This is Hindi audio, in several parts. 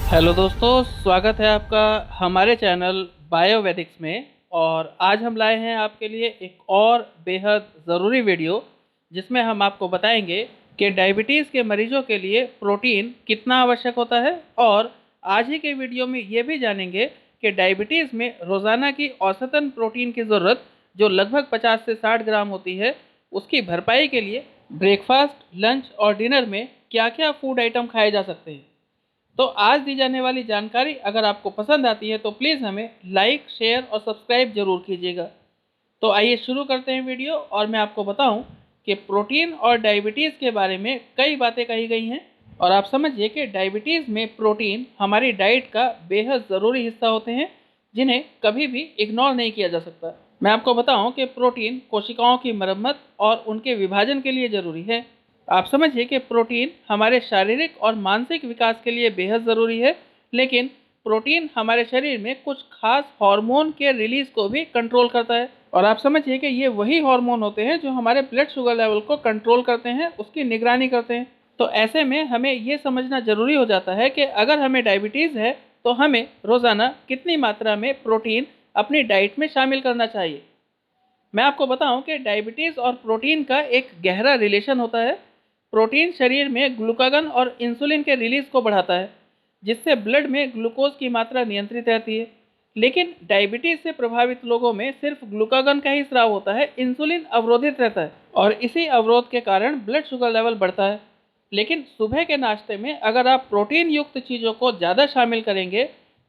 हेलो दोस्तों, स्वागत है आपका हमारे चैनल बायोवेदिक्स में। और आज हम लाए हैं आपके लिए एक और बेहद ज़रूरी वीडियो, जिसमें हम आपको बताएंगे कि डायबिटीज़ के मरीजों के लिए प्रोटीन कितना आवश्यक होता है। और आज ही के वीडियो में ये भी जानेंगे कि डायबिटीज़ में रोज़ाना की औसतन प्रोटीन की ज़रूरत जो लगभग 50 से 60 ग्राम होती है, उसकी भरपाई के लिए ब्रेकफास्ट, लंच और डिनर में क्या क्या फूड आइटम खाए जा सकते हैं। तो आज दी जाने वाली जानकारी अगर आपको पसंद आती है तो प्लीज़ हमें लाइक, शेयर और सब्सक्राइब जरूर कीजिएगा। तो आइए शुरू करते हैं वीडियो। और मैं आपको बताऊं कि प्रोटीन और डायबिटीज़ के बारे में कई बातें कही गई हैं। और आप समझिए कि डायबिटीज़ में प्रोटीन हमारी डाइट का बेहद ज़रूरी हिस्सा होते हैं, जिन्हें कभी भी इग्नोर नहीं किया जा सकता। मैं आपको बताऊं कि प्रोटीन कोशिकाओं की मरम्मत और उनके विभाजन के लिए ज़रूरी है। आप समझिए कि प्रोटीन हमारे शारीरिक और मानसिक विकास के लिए बेहद ज़रूरी है, लेकिन प्रोटीन हमारे शरीर में कुछ खास हार्मोन के रिलीज को भी कंट्रोल करता है। और आप समझिए कि ये वही हार्मोन होते हैं जो हमारे ब्लड शुगर लेवल को कंट्रोल करते हैं, उसकी निगरानी करते हैं। तो ऐसे में हमें ये समझना ज़रूरी हो जाता है कि अगर हमें डायबिटीज़ है तो हमें रोज़ाना कितनी मात्रा में प्रोटीन अपनी डाइट में शामिल करना चाहिए। मैं आपको बताऊं कि डायबिटीज़ और प्रोटीन का एक गहरा रिलेशन होता है। प्रोटीन शरीर में ग्लूकागन और इंसुलिन के रिलीज को बढ़ाता है, जिससे ब्लड में ग्लूकोज की मात्रा नियंत्रित रहती है। लेकिन डायबिटीज़ से प्रभावित लोगों में सिर्फ ग्लूकागन का ही स्राव होता है, इंसुलिन अवरोधित रहता है और इसी अवरोध के कारण ब्लड शुगर लेवल बढ़ता है। लेकिन सुबह के नाश्ते में अगर आप प्रोटीन युक्त चीज़ों को ज़्यादा शामिल करेंगे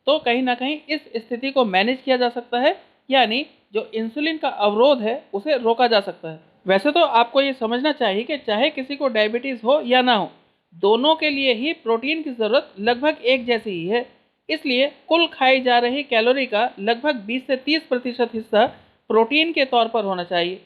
तो कहीं ना कहीं इस स्थिति को मैनेज किया जा सकता है, यानी जो इंसुलिन का अवरोध है उसे रोका जा सकता है। वैसे तो आपको ये समझना चाहिए कि चाहे किसी को डायबिटीज़ हो या ना हो, दोनों के लिए ही प्रोटीन की ज़रूरत लगभग एक जैसी ही है। इसलिए कुल खाई जा रही कैलोरी का लगभग 20 से 30% हिस्सा प्रोटीन के तौर पर होना चाहिए।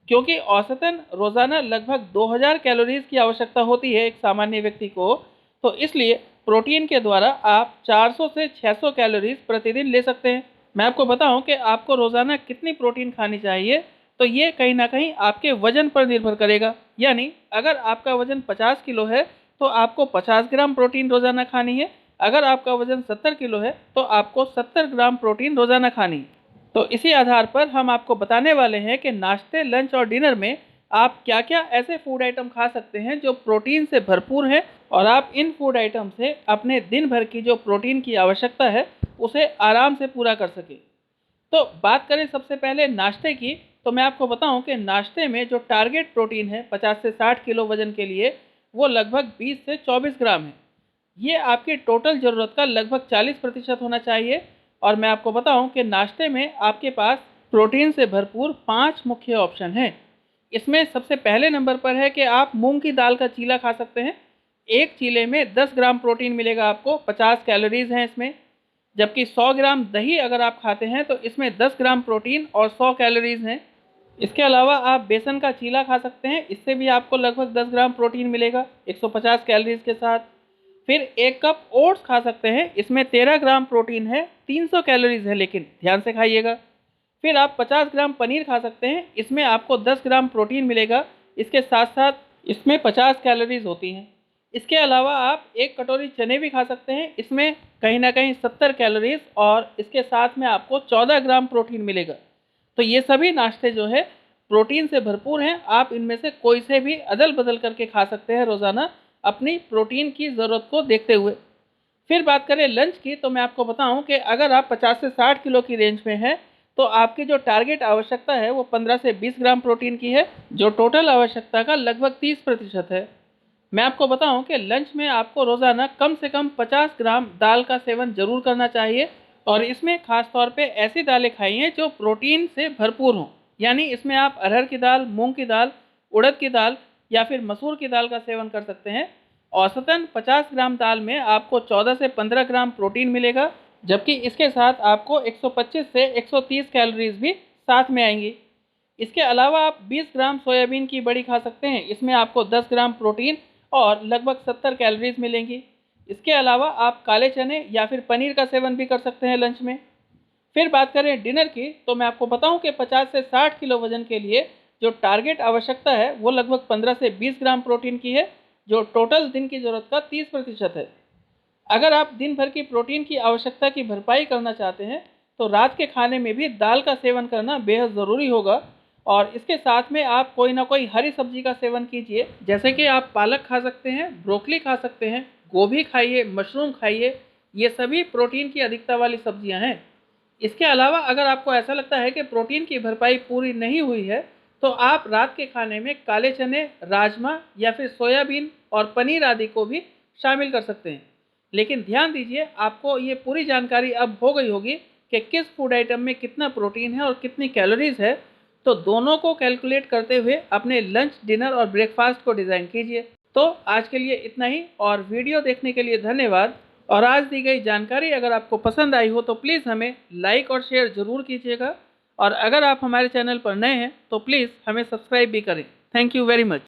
क्योंकि औसतन रोज़ाना लगभग 2000 कैलोरीज की आवश्यकता होती है एक सामान्य व्यक्ति को, तो इसलिए प्रोटीन के द्वारा आप 400 से 600 कैलोरीज प्रतिदिन ले सकते हैं। मैं आपको बताऊं कि आपको रोज़ाना कितनी प्रोटीन खानी चाहिए, तो ये कहीं ना कहीं आपके वजन पर निर्भर करेगा। यानी अगर आपका वजन 50 किलो है तो आपको 50 ग्राम प्रोटीन रोज़ाना खानी है। अगर आपका वजन 70 किलो है तो आपको 70 ग्राम प्रोटीन रोज़ाना खानी है। तो इसी आधार पर हम आपको बताने वाले हैं कि नाश्ते, लंच और डिनर में आप क्या क्या ऐसे फूड आइटम खा सकते हैं जो प्रोटीन से भरपूर हैं, और आप इन फूड आइटम से अपने दिन भर की जो प्रोटीन की आवश्यकता है उसे आराम से पूरा कर सकें। तो बात करें सबसे पहले नाश्ते की, तो मैं आपको बताऊं कि नाश्ते में जो टारगेट प्रोटीन है 50 से 60 किलो वजन के लिए, वो लगभग 20 से 24 ग्राम है। ये आपकी टोटल ज़रूरत का लगभग 40% होना चाहिए। और मैं आपको बताऊं कि नाश्ते में आपके पास प्रोटीन से भरपूर 5 मुख्य ऑप्शन हैं। इसमें सबसे पहले नंबर पर है कि आप मूंग की दाल का चीला खा सकते हैं। एक चीले में 10 ग्राम प्रोटीन मिलेगा आपको, 50 कैलोरीज हैं इसमें। जबकि 100 ग्राम दही अगर आप खाते हैं तो इसमें 10 ग्राम प्रोटीन और 100 कैलोरीज हैं। इसके अलावा आप बेसन का चीला खा सकते हैं, इससे भी आपको लगभग 10 ग्राम प्रोटीन मिलेगा 150 कैलोरीज के साथ। फिर एक कप ओट्स खा सकते हैं, इसमें 13 ग्राम प्रोटीन है, 300 कैलोरीज है, लेकिन ध्यान से खाइएगा। फिर आप 50 ग्राम पनीर खा सकते हैं, इसमें आपको 10 ग्राम प्रोटीन मिलेगा, इसके साथ साथ इसमें 50 कैलोरीज होती हैं। इसके अलावा आप एक कटोरी चने भी खा सकते हैं, इसमें कहीं ना कहीं 70 कैलोरीज और इसके साथ में आपको 14 ग्राम प्रोटीन मिलेगा। तो ये सभी नाश्ते जो है प्रोटीन से भरपूर हैं। आप इनमें से कोई से भी अदल बदल करके खा सकते हैं रोज़ाना अपनी प्रोटीन की ज़रूरत को देखते हुए। फिर बात करें लंच की, तो मैं आपको बताऊं कि अगर आप 50 से 60 किलो की रेंज में हैं तो आपकी जो टारगेट आवश्यकता है वो 15 से 20 ग्राम प्रोटीन की है, जो टोटल आवश्यकता का लगभग 30% है। मैं आपको बताऊं कि लंच में आपको रोज़ाना कम से कम 50 ग्राम दाल का सेवन जरूर करना चाहिए। और इसमें खास तौर पे ऐसी दालें खाइए जो प्रोटीन से भरपूर हों। यानी इसमें आप अरहर की दाल, मूंग की दाल, उड़द की दाल या फिर मसूर की दाल का सेवन कर सकते हैं। औसतन 50 ग्राम दाल में आपको 14 से 15 ग्राम प्रोटीन मिलेगा, जबकि इसके साथ आपको 125 से 130 कैलोरीज भी साथ में आएंगी। इसके अलावा आप 20 ग्राम सोयाबीन की बड़ी खा सकते हैं, इसमें आपको 10 ग्राम प्रोटीन और लगभग 70 कैलोरीज मिलेंगी। इसके अलावा आप काले चने या फिर पनीर का सेवन भी कर सकते हैं लंच में। फिर बात करें डिनर की, तो मैं आपको बताऊं कि 50 से 60 किलो वजन के लिए जो टारगेट आवश्यकता है वो लगभग 15 से 20 ग्राम प्रोटीन की है, जो टोटल दिन की ज़रूरत का 30% है। अगर आप दिन भर की प्रोटीन की आवश्यकता की भरपाई करना चाहते हैं तो रात के खाने में भी दाल का सेवन करना बेहद ज़रूरी होगा। और इसके साथ में आप कोई ना कोई हरी सब्जी का सेवन कीजिए, जैसे कि आप पालक खा सकते हैं, ब्रोकली खा सकते हैं, गोभी खाइए, मशरूम खाइए। ये सभी प्रोटीन की अधिकता वाली सब्जियां हैं। इसके अलावा अगर आपको ऐसा लगता है कि प्रोटीन की भरपाई पूरी नहीं हुई है तो आप रात के खाने में काले चने, राजमा या फिर सोयाबीन और पनीर आदि को भी शामिल कर सकते हैं। लेकिन ध्यान दीजिए, आपको ये पूरी जानकारी अब हो गई होगी कि किस फूड आइटम में कितना प्रोटीन है और कितनी कैलोरीज है। तो दोनों को कैलकुलेट करते हुए अपने लंच, डिनर और ब्रेकफास्ट को डिज़ाइन कीजिए। तो आज के लिए इतना ही, और वीडियो देखने के लिए धन्यवाद। और आज दी गई जानकारी अगर आपको पसंद आई हो तो प्लीज़ हमें लाइक और शेयर ज़रूर कीजिएगा। और अगर आप हमारे चैनल पर नए हैं तो प्लीज़ हमें सब्सक्राइब भी करें। Thank you very much.